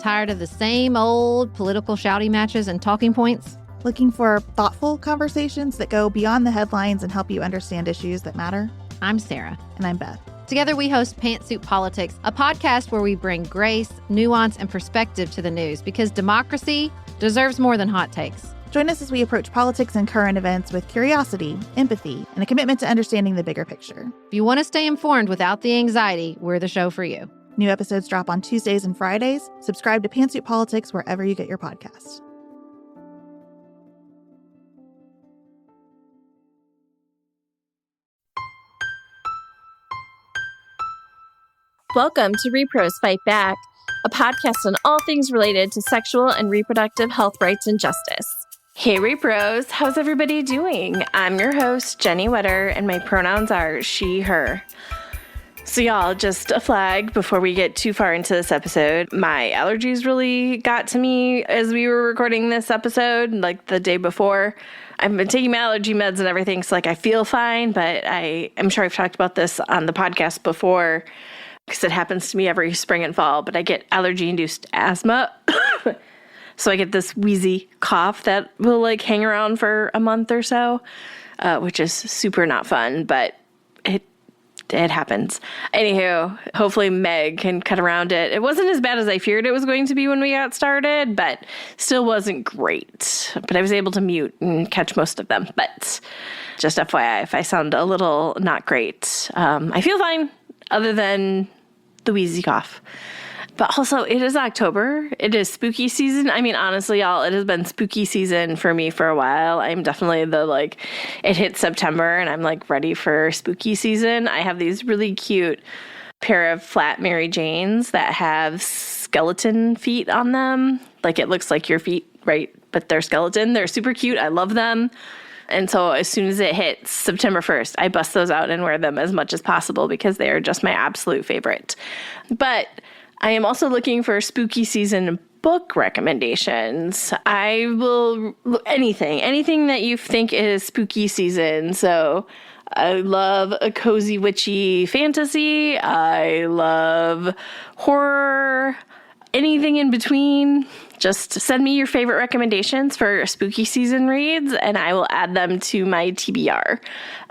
Tired of the same old political shouty matches and talking points? Looking for thoughtful conversations that go beyond the headlines and help you understand issues that matter? I'm Sarah. And I'm Beth. Together we host Pantsuit Politics, a podcast where we bring grace, nuance, and perspective to the news because democracy deserves more than hot takes. Join us as we approach politics and current events with curiosity, empathy, and a commitment to understanding the bigger picture. If you want to stay informed without the anxiety, we're the show for you. New episodes drop on Tuesdays and Fridays. Subscribe to Pantsuit Politics wherever you get your podcasts. Welcome to Repros Fight Back, a podcast on all things related to sexual and reproductive health rights and justice. Hey Repros, how's everybody doing? I'm your host, Jenny Wetter, and my pronouns are she, her. So y'all, just a flag before we get too far into this episode. My allergies really got to me as we were recording this episode, like the day before. I've been taking my allergy meds and everything, so I feel fine, but I'm sure I've talked about this on the podcast before because it happens to me every spring and fall, but I get allergy-induced asthma. So I get this wheezy cough that will hang around for a month or so, which is super not fun, but it happens. Anywho, hopefully Meg can cut around it. It wasn't as bad as I feared it was going to be when we got started, but still wasn't great. But I was able to mute and catch most of them. But just FYI, if I sound a little not great, I feel fine other than the wheezy cough. But also, it is October. It is spooky season. I mean, honestly, y'all, it has been spooky season for me for a while. I'm definitely it hits September and I'm ready for spooky season. I have these really cute pair of flat Mary Janes that have skeleton feet on them. It looks like your feet, right? But they're skeleton. They're super cute. I love them. And so as soon as it hits September 1st, I bust those out and wear them as much as possible because they are just my absolute favorite. But I am also looking for spooky season book recommendations. I will, anything that you think is spooky season. So I love a cozy, witchy fantasy. I love horror, anything in between. Just send me your favorite recommendations for spooky season reads, and I will add them to my TBR.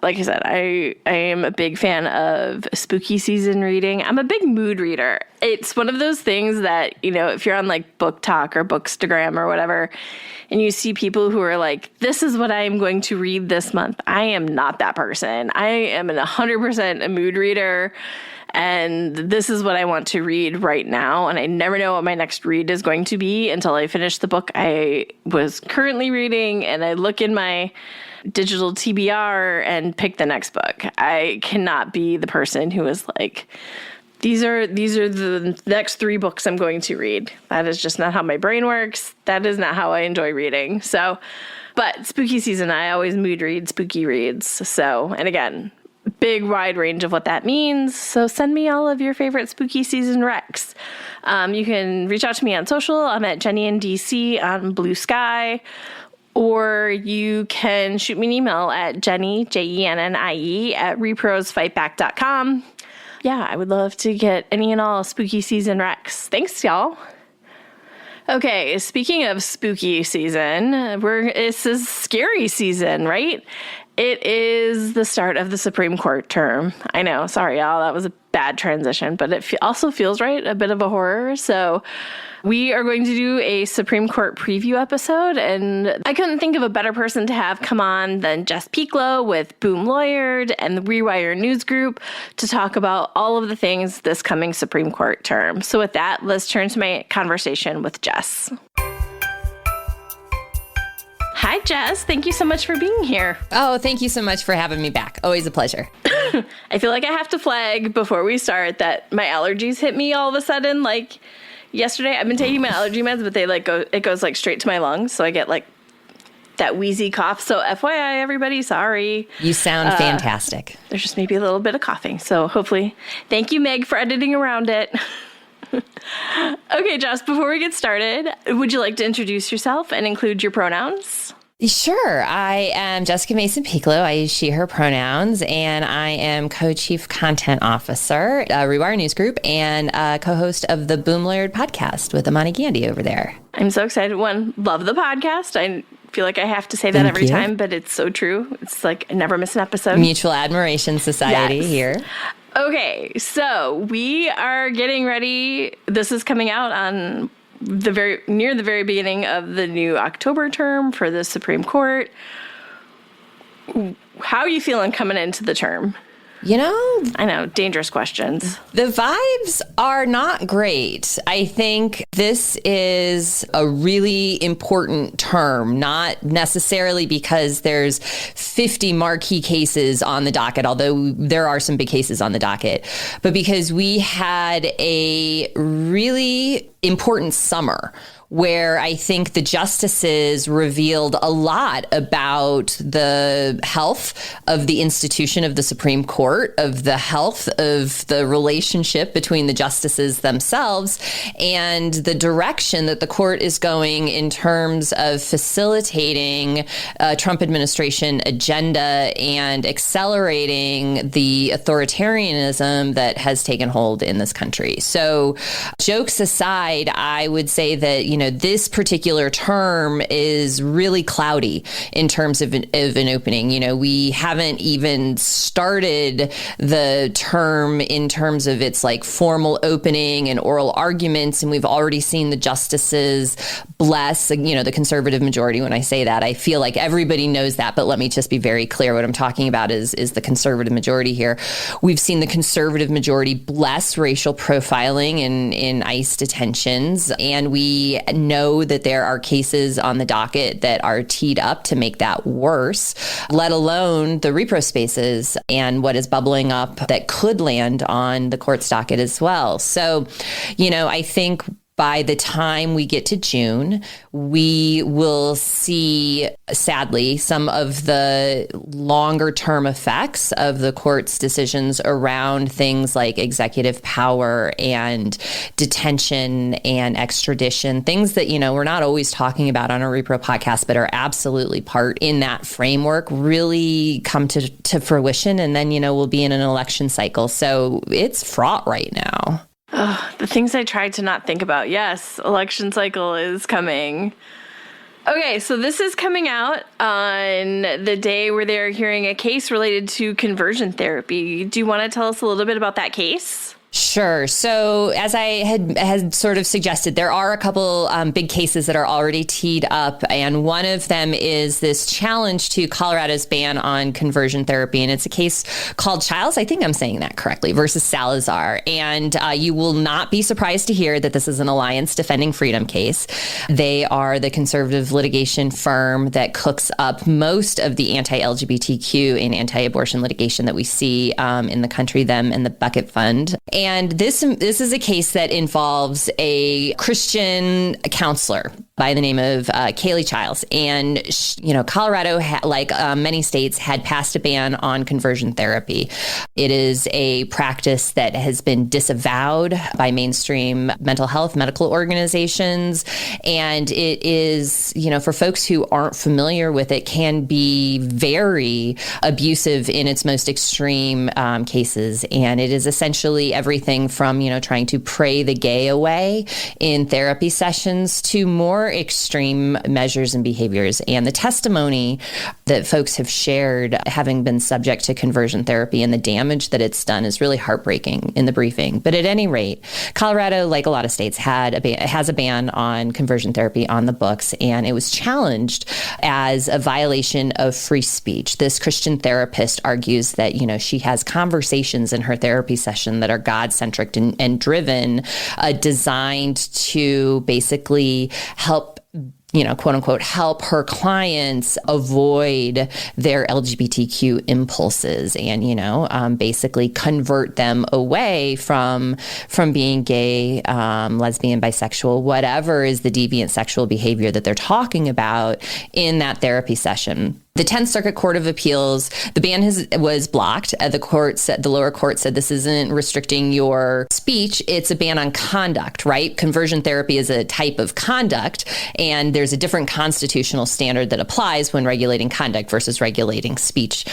Like I said, I am a big fan of spooky season reading. I'm a big mood reader. It's one of those things that, if you're on Book Talk or Bookstagram or whatever, and you see people who are this is what I am going to read this month. I am not that person. I am 100% a mood reader. And this is what I want to read right now. And I never know what my next read is going to be until I finish the book I was currently reading. And I look in my digital TBR and pick the next book. I cannot be the person who is these are the next 3 books I'm going to read. That is just not how my brain works. That is not how I enjoy reading. So, but spooky season, I always mood read spooky reads. So, and again, big wide range of what that means. So send me all of your favorite spooky season recs. You can reach out to me on social. I'm at Jenny in DC on Blue Sky. Or you can shoot me an email at Jenny, JENNIE, at reprosfightback.com. Yeah, I would love to get any and all spooky season recs. Thanks, y'all. Okay, speaking of spooky season, this is scary season, right? It is the start of the Supreme Court term. I know, sorry, y'all, that was a bad transition, but it also feels right, a bit of a horror. So we are going to do a Supreme Court preview episode, and I couldn't think of a better person to have come on than Mason Pieklo with Boom Lawyered and the Rewire News Group to talk about all of the things this coming Supreme Court term. So with that, let's turn to my conversation with Jess. Hi, Jess. Thank you so much for being here. Oh, thank you so much for having me back. Always a pleasure. I feel like I have to flag before we start that my allergies hit me all of a sudden. Yesterday, I've been taking my allergy meds, but it goes straight to my lungs. So I get that wheezy cough. So FYI, everybody, sorry. You sound fantastic. There's just maybe a little bit of coughing. So hopefully, thank you, Meg, for editing around it. Okay, Jess, before we get started, would you like to introduce yourself and include your pronouns? Sure. I am Jessica Mason Pieklo. I use she, her pronouns, and I am co-chief content officer, Rewire News Group, and co-host of the Boom Layered podcast with Amani Gandy over there. I'm so excited. One, love the podcast. I feel like I have to say that every time, but it's so true. It's like I never miss an episode. Mutual Admiration Society here. Okay, so we are getting ready. This is coming out on near the very beginning of the new October term for the Supreme Court. How are you feeling coming into the term? You know, I know, dangerous questions. The vibes are not great. I think this is a really important term, not necessarily because there's 50 marquee cases on the docket, although there are some big cases on the docket, but because we had a really important summer where I think the justices revealed a lot about the health of the institution of the Supreme Court, of the health of the relationship between the justices themselves, and the direction that the court is going in terms of facilitating a Trump administration agenda and accelerating the authoritarianism that has taken hold in this country. So, jokes aside, I would say that, this particular term is really cloudy in terms of an opening. We haven't even started the term in terms of its like formal opening and oral arguments. And we've already seen the justices bless, the conservative majority. When I say that, I feel like everybody knows that. But let me just be very clear. What I'm talking about is the conservative majority here. We've seen the conservative majority bless racial profiling in ICE detentions. And we know that there are cases on the docket that are teed up to make that worse, let alone the repro spaces and what is bubbling up that could land on the court's docket as well. So, I think by the time we get to June, we will see, sadly, some of the longer term effects of the court's decisions around things like executive power and detention and extradition, things that, we're not always talking about on a Repro podcast, but are absolutely part in that framework, really come to fruition. And then, we'll be in an election cycle. So it's fraught right now. The things I tried to not think about. Yes, election cycle is coming. Okay, so this is coming out on the day where they're hearing a case related to conversion therapy. Do you want to tell us a little bit about that case? Sure. So as I had sort of suggested, there are a couple big cases that are already teed up. And one of them is this challenge to Colorado's ban on conversion therapy. And it's a case called Chiles, I think I'm saying that correctly, versus Salazar. And you will not be surprised to hear that this is an Alliance Defending Freedom case. They are the conservative litigation firm that cooks up most of the anti-LGBTQ and anti-abortion litigation that we see in the country, them and the Bucket Fund. And this is a case that involves a Christian counselor by the name of Callais Chiles. And, Colorado, like many states, had passed a ban on conversion therapy. It is a practice that has been disavowed by mainstream mental health medical organizations. And it is, for folks who aren't familiar with it, can be very abusive in its most extreme cases. And it is essentially everything from, trying to pray the gay away in therapy sessions to more extreme measures and behaviors. And the testimony that folks have shared, having been subject to conversion therapy and the damage that it's done, is really heartbreaking in the briefing. But at any rate, Colorado, like a lot of states, has a ban on conversion therapy on the books, and it was challenged as a violation of free speech. This Christian therapist argues that, she has conversations in her therapy session that are God-centric and driven, designed to basically help, quote unquote, help her clients avoid their LGBTQ impulses and, basically convert them away from being gay, lesbian, bisexual, whatever is the deviant sexual behavior that they're talking about in that therapy session. The 10th Circuit Court of Appeals, the ban was blocked. The lower court said this isn't restricting your speech. It's a ban on conduct, right? Conversion therapy is a type of conduct, and there's a different constitutional standard that applies when regulating conduct versus regulating speech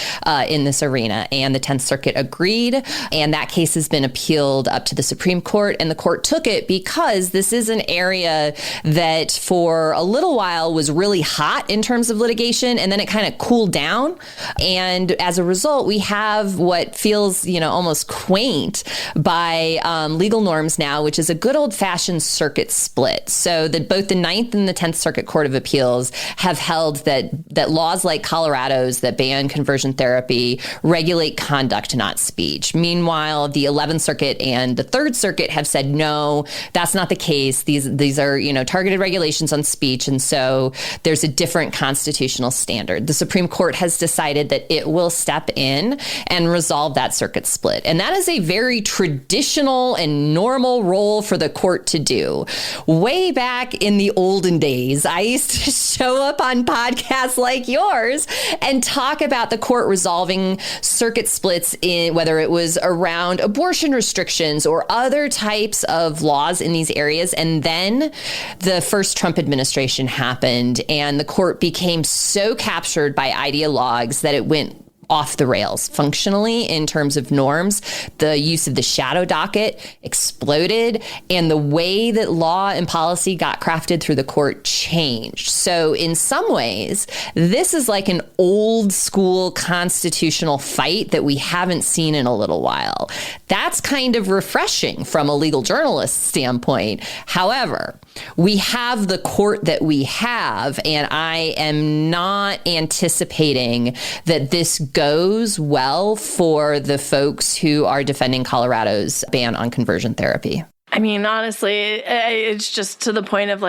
in this arena. And the 10th Circuit agreed, and that case has been appealed up to the Supreme Court, and the court took it because this is an area that for a little while was really hot in terms of litigation, and then it kind of cooled down. And as a result, we have what feels, almost quaint by legal norms now, which is a good old-fashioned circuit split. So that both the 9th and the 10th Circuit Court of Appeals have held that laws like Colorado's that ban conversion therapy regulate conduct, not speech. Meanwhile, the 11th Circuit and the 3rd Circuit have said, no, that's not the case. These are, targeted regulations on speech. And so there's a different constitutional standard. The Supreme Court has decided that it will step in and resolve that circuit split. And that is a very traditional and normal role for the court to do. Way back in the olden days, I used to show up on podcasts like yours and talk about the court resolving circuit splits in whether it was around abortion restrictions or other types of laws in these areas. And then the first Trump administration happened, and the court became so captured by ideologues that it went off the rails functionally in terms of norms. The use of the shadow docket exploded, and the way that law and policy got crafted through the court changed. So in some ways, this is like an old school constitutional fight that we haven't seen in a little while. That's kind of refreshing from a legal journalist standpoint. However, we have the court that we have, and I am not anticipating that this goes well for the folks who are defending Colorado's ban on conversion therapy. I mean, honestly, it's just to the point of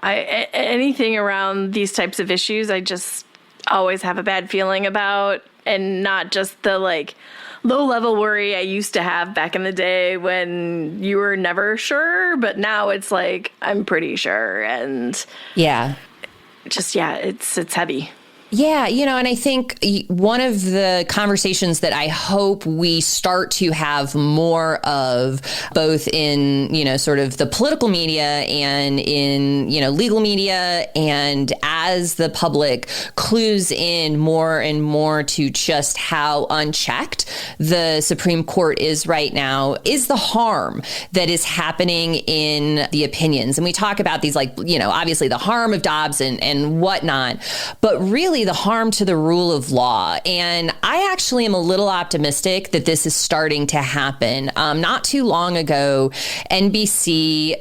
anything around these types of issues, I just always have a bad feeling about, and not just the low-level worry I used to have back in the day when you were never sure, but now it's I'm pretty sure, and it's heavy. Yeah, and I think one of the conversations that I hope we start to have more of, both in, sort of the political media and in, legal media, and as the public clues in more and more to just how unchecked the Supreme Court is right now, is the harm that is happening in the opinions. And we talk about these, obviously the harm of Dobbs and whatnot, but really the harm to the rule of law. And I actually am a little optimistic that this is starting to happen. Not too long ago, NBC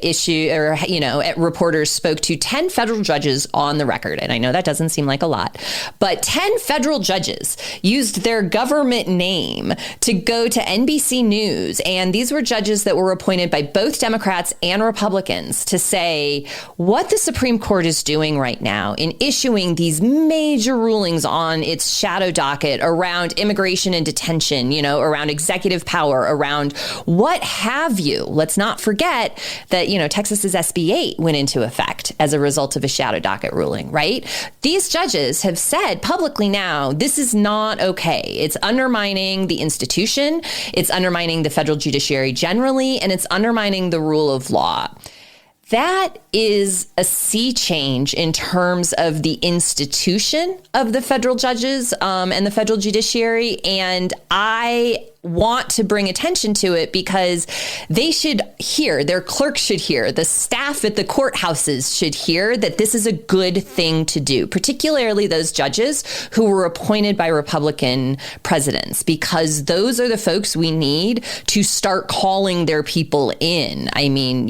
reporters spoke to 10 federal judges on the record. And I know that doesn't seem like a lot, but 10 federal judges used their government name to go to NBC News. And these were judges that were appointed by both Democrats and Republicans to say what the Supreme Court is doing right now in issuing these major rulings on its shadow docket around immigration and detention, around executive power, around what have you. Let's not forget that, Texas's SB 8 went into effect as a result of a shadow docket ruling, right? These judges have said publicly now, this is not okay. It's undermining the institution, it's undermining the federal judiciary generally, and it's undermining the rule of law. That is a sea change in terms of the institution of the federal judges and the federal judiciary. And I want to bring attention to it because they should hear, their clerks should hear, the staff at the courthouses should hear that this is a good thing to do, particularly those judges who were appointed by Republican presidents, because those are the folks we need to start calling their people in. I mean,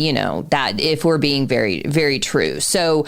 that if we're being very, very true. So,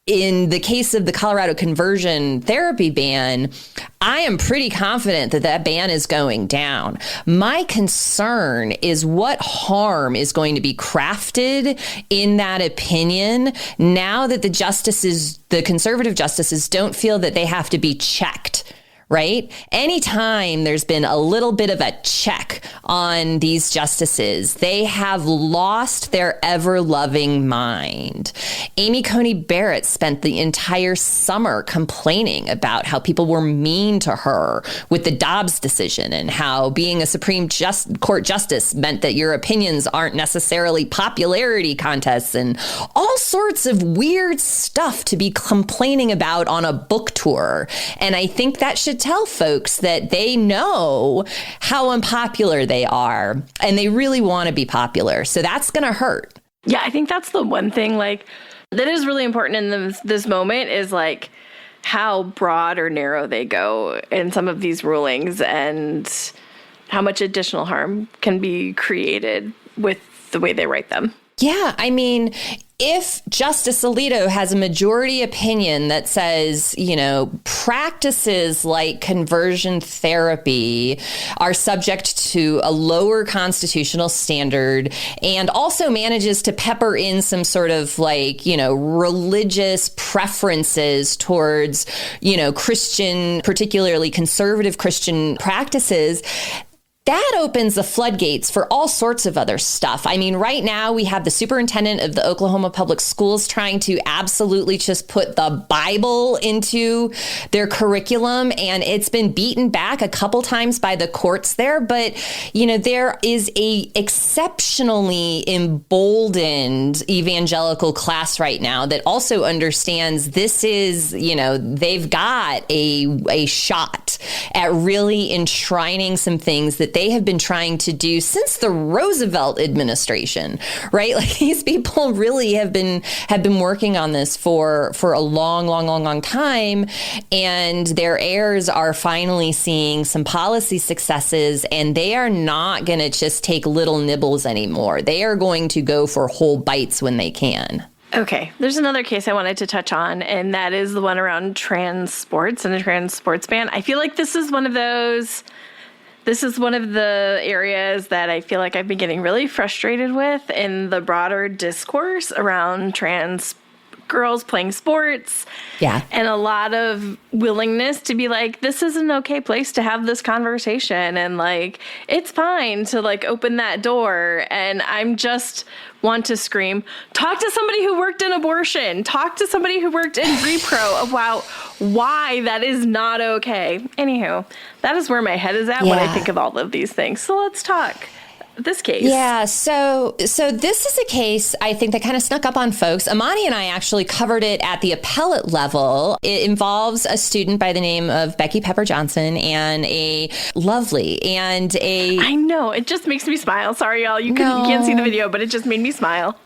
in the case of the Colorado conversion therapy ban, I am pretty confident that ban is going down. My concern is what harm is going to be crafted in that opinion now that the conservative justices don't feel that they have to be checked, right? Anytime there's been a little bit of a check on these justices, they have lost their ever-loving mind. Amy Coney Barrett spent the entire summer complaining about how people were mean to her with the Dobbs decision and how being a Supreme Court justice meant that your opinions aren't necessarily popularity contests and all sorts of weird stuff to be complaining about on a book tour. And I think that should tell folks that they know how unpopular they are and they really want to be popular. So that's going to hurt. Yeah, I think that's the one thing like that is really important in this moment is like how broad or narrow they go in some of these rulings and how much additional harm can be created with the way they write them. Yeah, I mean, if Justice Alito has a majority opinion that says, practices like conversion therapy are subject to a lower constitutional standard and also manages to pepper in some sort of religious preferences towards, Christian, particularly conservative Christian practices, that opens the floodgates for all sorts of other stuff. I mean, right now we have the superintendent of the Oklahoma Public Schools trying to absolutely just put the Bible into their curriculum, and it's been beaten back a couple times by the courts there. But, there is a exceptionally emboldened evangelical class right now that also understands this is, they've got a shot at really enshrining some things that they have been trying to do since the Roosevelt administration, right? Like these people really have been working on this for a long time, and their heirs are finally seeing some policy successes, and they are not going to just take little nibbles anymore. They are going to go for whole bites when they can. Okay, there's another case I wanted to touch on, and that is the one around trans sports and the trans sports ban. I feel like this is one of the areas that I feel like I've been getting really frustrated with in the broader discourse around trans girls playing sports. Yeah. And a lot of willingness to be like, this is an okay place to have this conversation. And like, it's fine to like open that door. And I'm just want to scream, talk to somebody who worked in abortion, talk to somebody who worked in repro about why that is not okay. Anywho, that is where my head is at when I think of all of these things. So let's talk. This case. Yeah, so this is a case I think that kind of snuck up on folks. Amani and I actually covered it at the appellate level. It involves a student by the name of Becky Pepper Johnson and I know, it just makes me smile. Sorry, y'all. You can't see the video, but it just made me smile.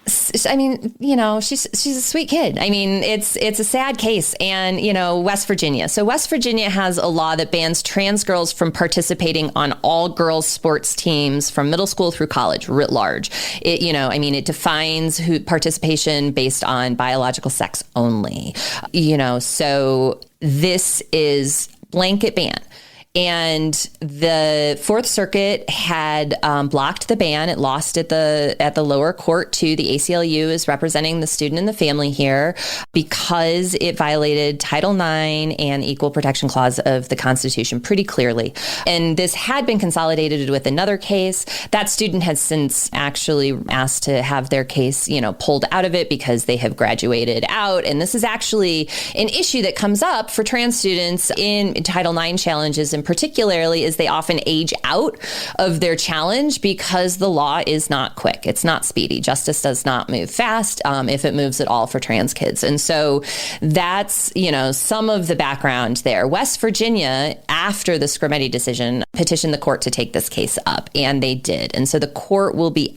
I mean, she's a sweet kid. I mean, it's a sad case. And, West Virginia. So West Virginia has a law that bans trans girls from participating on all girls sports teams from middle school through college writ large. It defines participation based on biological sex only. So this is blanket ban. And the Fourth Circuit had blocked the ban. It lost at the lower court to the ACLU is representing the student and the family here because it violated Title IX and Equal Protection Clause of the Constitution pretty clearly. And this had been consolidated with another case. That student has since actually asked to have their case, pulled out of it because they have graduated out. And this is actually an issue that comes up for trans students in Title IX challenges in particularly is they often age out of their challenge because the law is not quick. It's not speedy. Justice does not move fast if it moves at all for trans kids. And so that's, some of the background there. West Virginia, after the Scrimetti decision, petitioned the court to take this case up, and they did. And so the court will be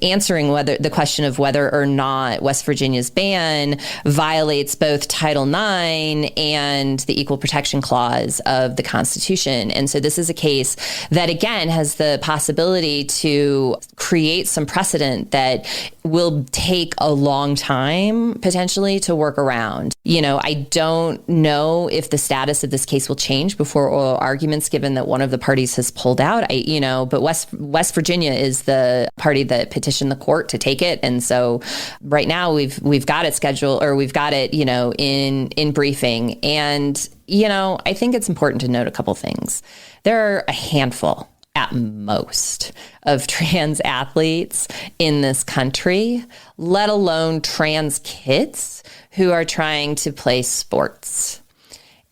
answering the question of whether or not West Virginia's ban violates both Title IX and the Equal Protection Clause of the Constitution. And so this is a case that, again, has the possibility to create some precedent that will take a long time, potentially, to work around. I don't know if the status of this case will change before oral arguments, given that one of the parties has pulled out. But West Virginia is the party that petitioned the court to take it. And so right now we've got it scheduled, or we've got it, in briefing. And I think it's important to note a couple things. There are a handful at most of trans athletes in this country, let alone trans kids who are trying to play sports.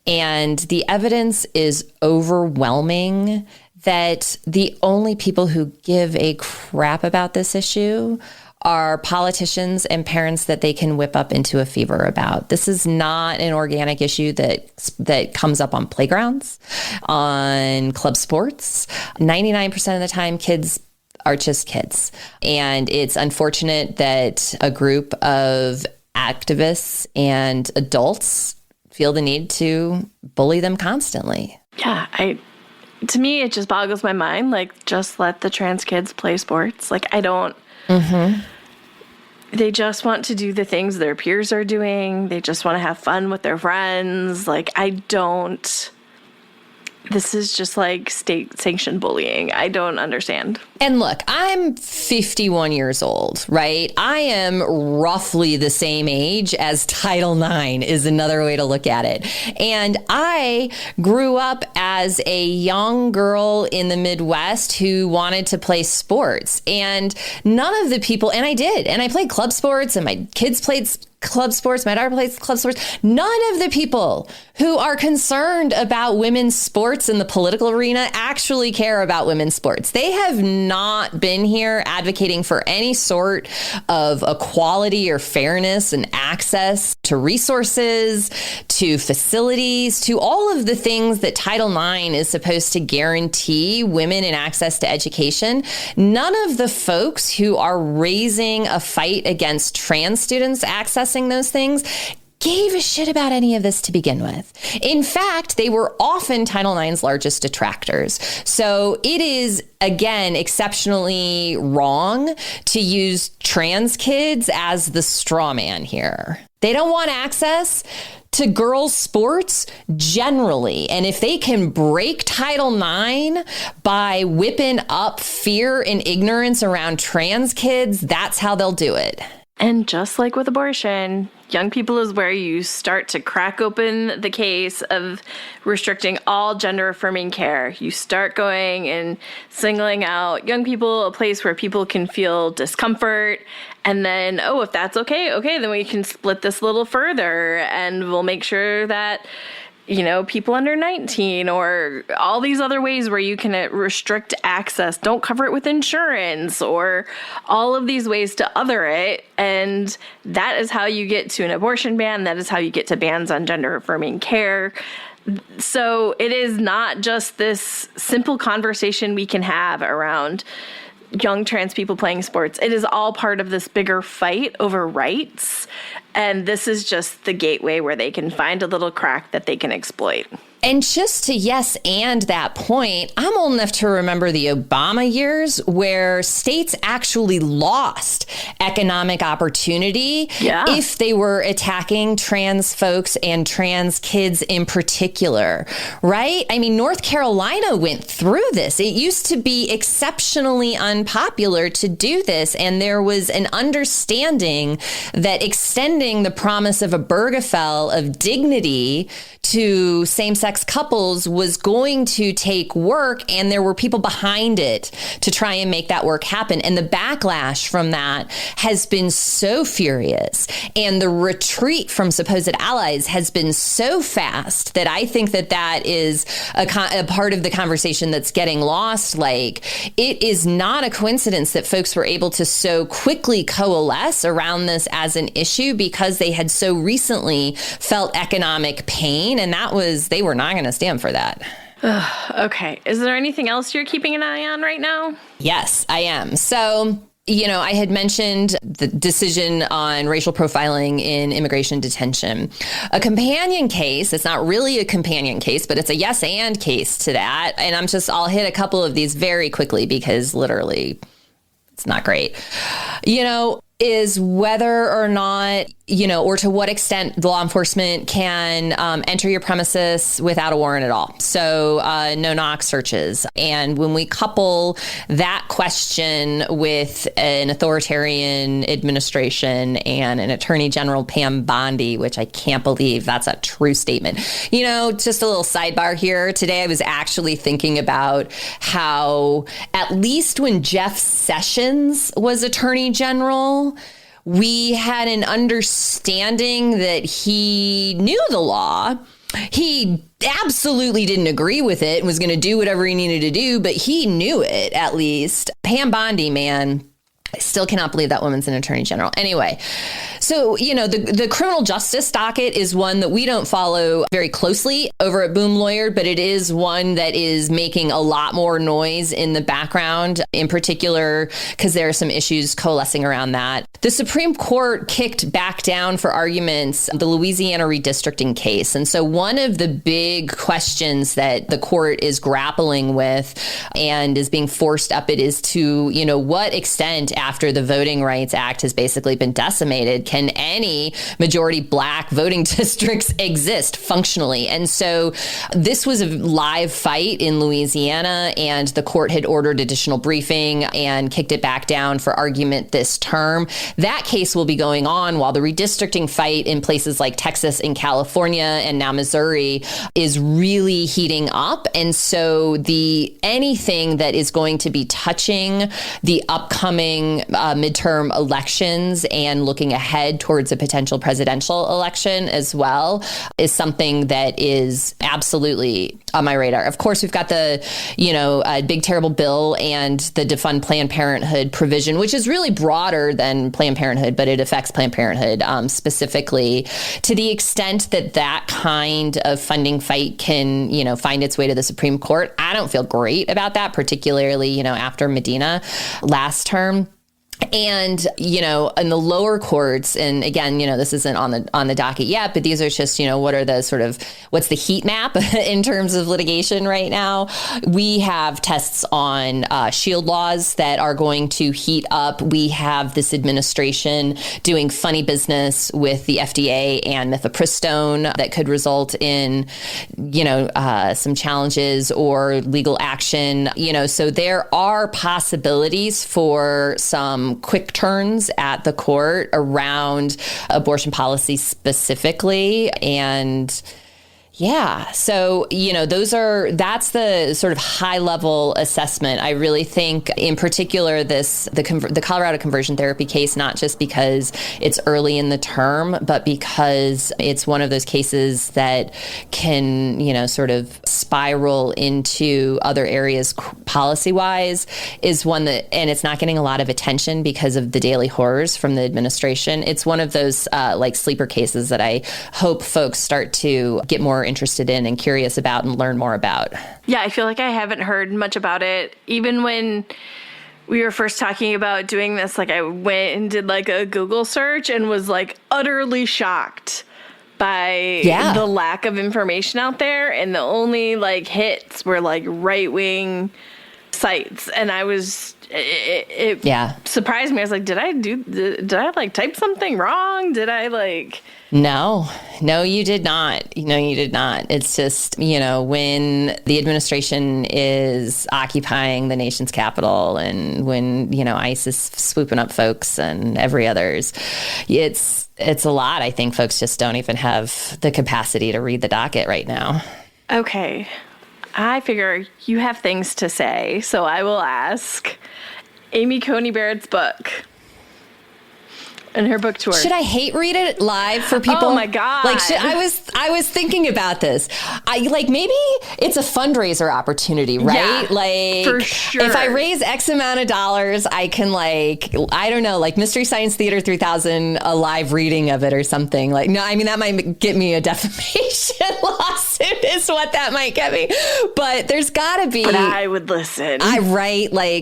And the evidence is overwhelming that the only people who give a crap about this issue are politicians and parents that they can whip up into a fever about. This is not an organic issue that comes up on playgrounds, on club sports. 99% of the time, kids are just kids. And it's unfortunate that a group of activists and adults feel the need to bully them constantly. Yeah, to me, it just boggles my mind. Like, just let the trans kids play sports. Like, I don't... Mm-hmm. They just want to do the things their peers are doing. They just want to have fun with their friends. Like, this is just like state-sanctioned bullying. I don't understand. And look, I'm 51 years old, right? I am roughly the same age as Title IX is another way to look at it. And I grew up as a young girl in the Midwest who wanted to play sports. And none of the people, and I did, and I played club sports, and my kids played club sports. My daughter plays club sports. None of the people who are concerned about women's sports in the political arena actually care about women's sports. They have not been here advocating for any sort of equality or fairness and access to resources, to facilities, to all of the things that Title IX is supposed to guarantee women in access to education. None of the folks who are raising a fight against trans students accessing those things gave a shit about any of this to begin with. In fact, they were often Title IX's largest detractors. So it is, again, exceptionally wrong to use trans kids as the straw man here. They don't want access to girls' sports generally. And if they can break Title IX by whipping up fear and ignorance around trans kids, that's how they'll do it. And just like with abortion, young people is where you start to crack open the case of restricting all gender-affirming care. You start going and singling out young people, a place where people can feel discomfort. And then, if that's okay, then we can split this a little further, and we'll make sure that people under 19 or all these other ways where you can restrict access, don't cover it with insurance, or all of these ways to other it. And that is how you get to an abortion ban. That is how you get to bans on gender affirming care. So it is not just this simple conversation we can have around young trans people playing sports. It is all part of this bigger fight over rights. And this is just the gateway where they can find a little crack that they can exploit. And just to yes and that point, I'm old enough to remember the Obama years where states actually lost economic opportunity if they were attacking trans folks and trans kids in particular, right? I mean, North Carolina went through this. It used to be exceptionally unpopular to do this, and there was an understanding that extending the promise of Obergefell of dignity to same-sex couples was going to take work, and there were people behind it to try and make that work happen. And the backlash from that has been so furious, and the retreat from supposed allies has been so fast that I think that is a part of the conversation that's getting lost. Like, it is not a coincidence that folks were able to so quickly coalesce around this as an issue, because they had so recently felt economic pain, and they were not going to stand for that. Okay. Is there anything else you're keeping an eye on right now? Yes, I am. So, I had mentioned the decision on racial profiling in immigration detention. A companion case, it's not really a companion case, but it's a yes and case to that. And I'll hit a couple of these very quickly because literally it's not great. is whether or not, or to what extent the law enforcement can enter your premises without a warrant at all. So no-knock searches. And when we couple that question with an authoritarian administration and an Attorney General Pam Bondi, which I can't believe that's a true statement. Just a little sidebar here. Today I was actually thinking about how at least when Jeff Sessions was Attorney General, we had an understanding that he knew the law. He absolutely didn't agree with it and was going to do whatever he needed to do, but he knew it at least. Pam Bondi, man. I still cannot believe that woman's an attorney general. Anyway, so, the criminal justice docket is one that we don't follow very closely over at Boom Lawyer, but it is one that is making a lot more noise in the background, in particular, because there are some issues coalescing around that. The Supreme Court kicked back down for arguments the Louisiana redistricting case. And so one of the big questions that the court is grappling with and is being forced up it is to, what extent after the Voting Rights Act has basically been decimated, can any majority Black voting districts exist functionally? And so this was a live fight in Louisiana, and the court had ordered additional briefing and kicked it back down for argument this term. That case will be going on while the redistricting fight in places like Texas and California and now Missouri is really heating up. And so anything that is going to be touching the upcoming midterm elections and looking ahead towards a potential presidential election as well is something that is absolutely on my radar. Of course, we've got the, big terrible bill and the defund Planned Parenthood provision, which is really broader than Planned Parenthood, but it affects Planned Parenthood specifically to the extent that that kind of funding fight can, find its way to the Supreme Court. I don't feel great about that, particularly, after Medina last term. And, in the lower courts, and again, this isn't on the docket yet, but these are just, what are the what's the heat map in terms of litigation right now? We have tests on shield laws that are going to heat up. We have this administration doing funny business with the FDA and mifepristone that could result in, some challenges or legal action, so there are possibilities for some quick turns at the court around abortion policy specifically. And yeah, so, that's the sort of high level assessment. I really think in particular the Colorado conversion therapy case, not just because it's early in the term, but because it's one of those cases that can, sort of spiral into other areas policy wise, is one that, and it's not getting a lot of attention because of the daily horrors from the administration. It's one of those sleeper cases that I hope folks start to get more interested in and curious about and learn more about. Yeah, I feel like I haven't heard much about it. Even when we were first talking about doing this, I went and did a Google search and was utterly shocked by the lack of information out there. And the only hits were right-wing sites. And I was, it surprised me. I was like, did I type something wrong? Did I No, you did not. No, you did not. It's just, when the administration is occupying the nation's capital and when, ICE is swooping up folks and every others, it's a lot. I think folks just don't even have the capacity to read the docket right now. Okay. I figure you have things to say, so I will ask. Amy Coney Barrett's book. And her book tour. Should I hate read it live for people? Oh my God. I was thinking about this. Maybe it's a fundraiser opportunity, right? Yeah, for sure. If I raise X amount of dollars, I can I don't know, Mystery Science Theater 3000, a live reading of it or something. No, I mean, that might get me a defamation lawsuit. is what that might get me. But there's got to be. But I would listen.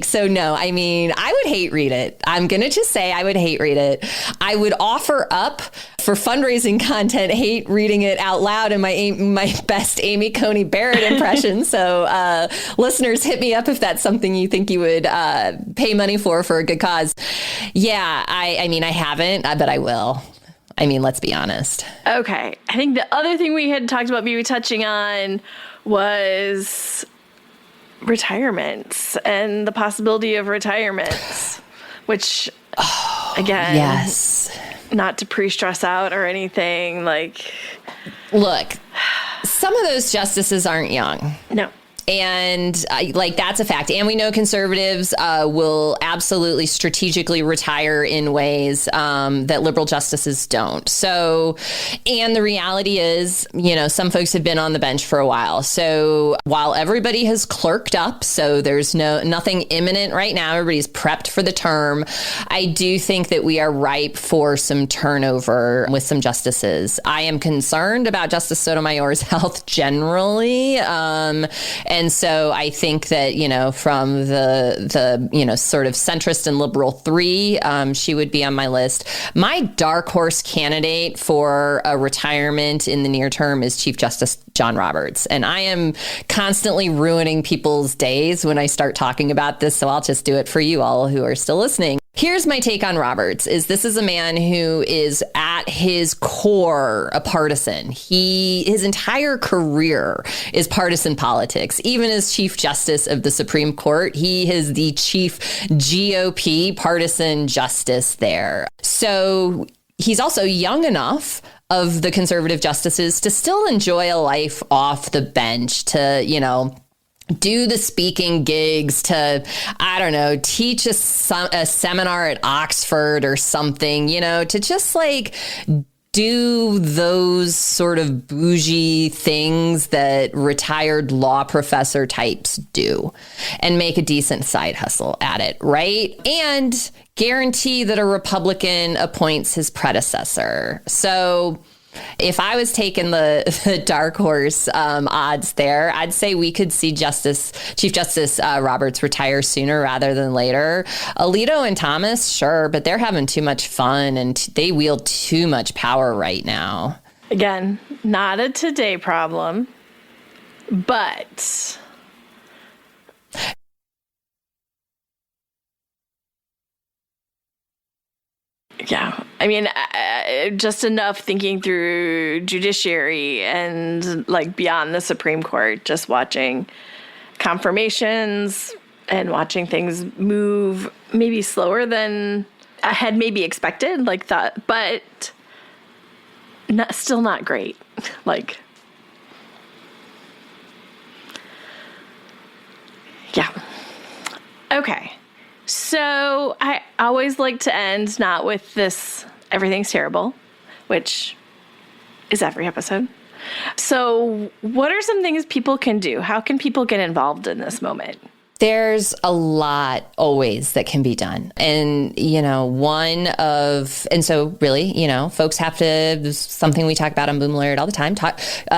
So no, I mean, I would hate read it. I'm going to just say I would hate read it. I would offer up for fundraising content, hate reading it out loud in my best Amy Coney Barrett impression. So listeners, hit me up if that's something you think you would pay money for a good cause. Yeah, I mean, I haven't, but I will. I mean, let's be honest. Okay. I think the other thing we had talked about maybe touching on was retirements and the possibility of retirements, which, again, yes, not to pre-stress out or anything. Like, look, some of those justices aren't young. No. And that's a fact. And we know conservatives will absolutely strategically retire in ways that liberal justices don't. So, and the reality is, some folks have been on the bench for a while. So while everybody has clerked up, so there's nothing imminent right now, everybody's prepped for the term, I do think that we are ripe for some turnover with some justices. I am concerned about Justice Sotomayor's health generally. And so I think that, from the sort of centrist and liberal three, she would be on my list. My dark horse candidate for a retirement in the near term is Chief Justice John Roberts. And I am constantly ruining people's days when I start talking about this. So I'll just do it for you all who are still listening. Here's my take on Roberts is this is a man who is at his core a partisan. His entire career is partisan politics. Even as Chief Justice of the Supreme Court, he is the chief GOP partisan justice there. So he's also young enough of the conservative justices to still enjoy a life off the bench, to, do the speaking gigs, to, I don't know, teach a seminar at Oxford or something, to just do those sort of bougie things that retired law professor types do and make a decent side hustle at it, right? And guarantee that a Republican appoints his predecessor. So if I was taking the dark horse odds there, I'd say we could see Chief Justice Roberts retire sooner rather than later. Alito and Thomas, sure, but they're having too much fun and they wield too much power right now. Again, not a today problem, but... Yeah, I mean, just enough thinking through judiciary and beyond the Supreme Court, just watching confirmations and watching things move maybe slower than I had maybe expected, thought, but still not great. Yeah. Okay. So I always like to end not with this, everything's terrible, which is every episode. So what are some things people can do? How can people get involved in this moment? There's a lot always that can be done. And, so really, folks have to, something we talk about on Boom Alert all the time,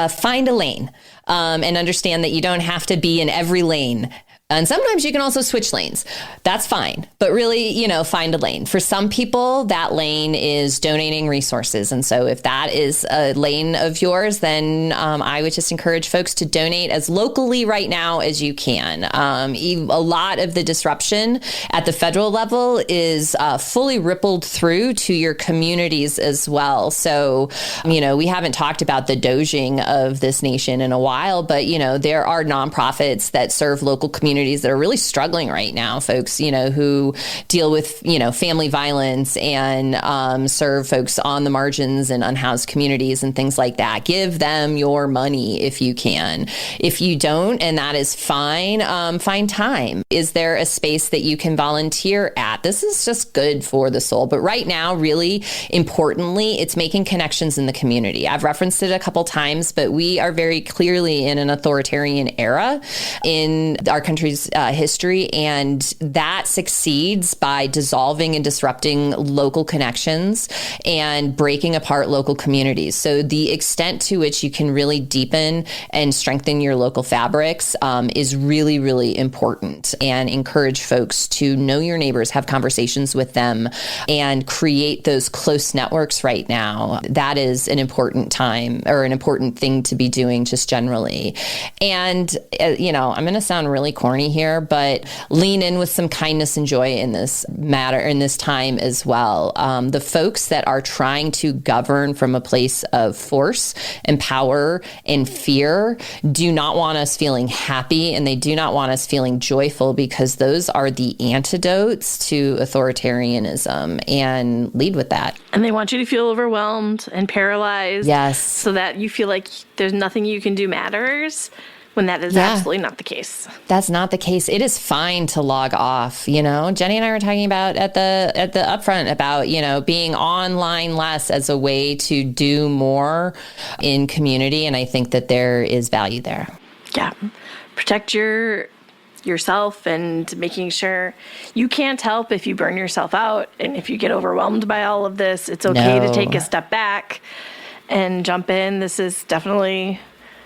find a lane and understand that you don't have to be in every lane. And sometimes you can also switch lanes. That's fine. But really, find a lane. For some people, that lane is donating resources. And so if that is a lane of yours, then I would just encourage folks to donate as locally right now as you can. A lot of the disruption at the federal level is fully rippled through to your communities as well. So, we haven't talked about the doging of this nation in a while, but, there are nonprofits that serve local communities that are really struggling right now, folks, who deal with, family violence and serve folks on the margins and unhoused communities and things like that. Give them your money if you can. If you don't, and that is fine, find time. Is there a space that you can volunteer at? This is just good for the soul. But right now, really importantly, it's making connections in the community. I've referenced it a couple times, but we are very clearly in an authoritarian era in our country's family's history, and that succeeds by dissolving and disrupting local connections and breaking apart local communities. So the extent to which you can really deepen and strengthen your local fabrics is really, really important, and encourage folks to know your neighbors, have conversations with them, and create those close networks right now. That is an important time, or an important thing to be doing just generally. And, I'm going to sound really corny here, but lean in with some kindness and joy in this matter, in this time as well. The folks that are trying to govern from a place of force and power and fear do not want us feeling happy, and they do not want us feeling joyful, because those are the antidotes to authoritarianism, and lead with that. And they want you to feel overwhelmed and paralyzed. Yes. So that you feel like there's nothing you can do matters, when that is absolutely not the case. That's not the case. It is fine to log off. Jenny and I were talking about at the upfront about, being online less as a way to do more in community. And I think that there is value there. Yeah. Protect yourself, and making sure you can't help if you burn yourself out. And if you get overwhelmed by all of this, it's okay to take a step back and jump in. This is definitely,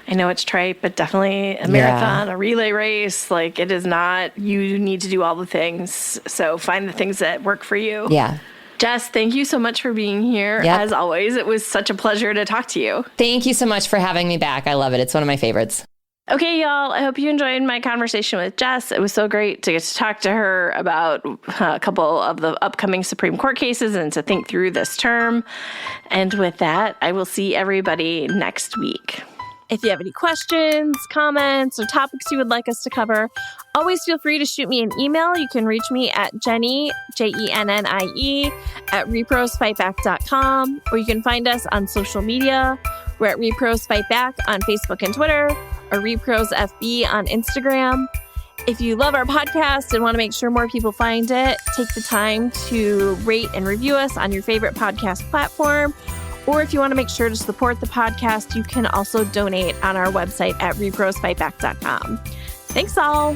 I know it's trite, but definitely a marathon, a relay race. Like, it is not, you need to do all the things. So find the things that work for you. Yeah. Jess, thank you so much for being here. Yep. As always, it was such a pleasure to talk to you. Thank you so much for having me back. I love it. It's one of my favorites. Okay, y'all, I hope you enjoyed my conversation with Jess. It was so great to get to talk to her about a couple of the upcoming Supreme Court cases and to think through this term. And with that, I will see everybody next week. If you have any questions, comments, or topics you would like us to cover, always feel free to shoot me an email. You can reach me at Jenny, Jennie, at reprosfightback.com, or you can find us on social media. We're at Repros Fight Back on Facebook and Twitter, or Repros FB on Instagram. If you love our podcast and want to make sure more people find it, take the time to rate and review us on your favorite podcast platform. Or if you want to make sure to support the podcast, you can also donate on our website at reprosfightback.com. Thanks all.